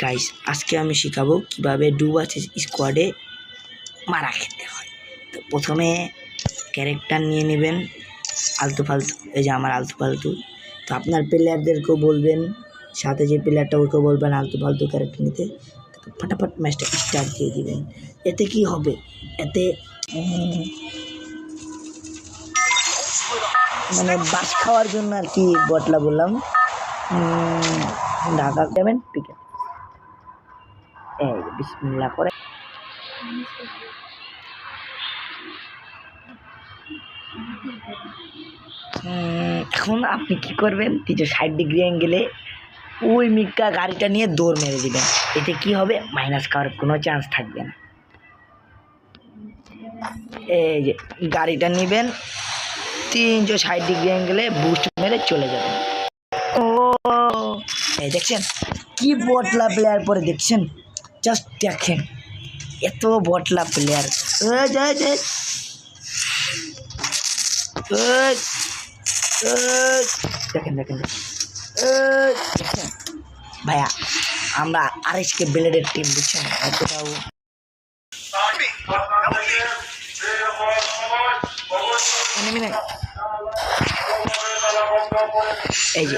Guys আজকে আমি শেখাবো কিভাবে ডু ভার্সেস স্কোয়াডে মারা খেতে হয়। তো প্রথমে ক্যারেক্টার নিয়ে নেবেন আলতু ফালতু, এই যে আমার আলতু ফালতু। তো আপনার প্লেয়ারদেরকেও বলবেন, সাথে যে প্লেয়ারটা ওকেও বলবেন আলতু ফালতু ক্যারেক্টার নিতে। ফটাফট ম্যাচটা স্টার্ট দিয়ে দিবেন। এতে কি হবে, এতে মানে বাস খাওয়ার জন্য আর কি বটলা বললাম। ঢাকা দেবেন, ঠিক আছে। এই বিসমিল্লাহ করে এখন আপনি কি করবেন, 360 অ্যাঙ্গেলে ওই মিক্কা গাড়িটা নিয়ে দৌড় মেরে দিবেন। এতে কি হবে, মাইনাস খাওয়ার কোনো চান্স থাকবে না। এই যে গাড়িটা নেবেন, 360 অ্যাঙ্গেলে বুস্ট মেরে চলে যাবেন। ও এই দেখছেন কি বটলা প্লেয়ার, পরে দেখছেন, জাস্ট দেখেন এত বটলা প্লেয়ার। দেখেন দেখেন দেখেন ভাইয়া, আমরা আরএসকে ব্লেডের টিম, বুঝছেন? এতটাও এই যে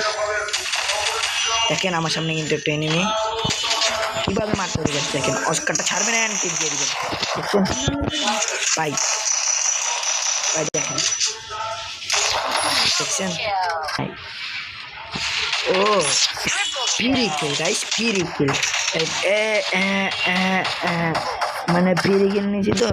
দেখেন আমার সামনে কিন্তু একটা এনিমি, কিভাবে মারতে হবে দেখেন। অস্কারটা ছাড়বেন না, টিপ দিয়ে দিবেন, দেখছেন ভাই? ভাই দেখেন, দেখছেন? ও ফ্রি কিল গাইস, ফ্রি কিল, মানে ফ্রি কিল নিয়েছি তো।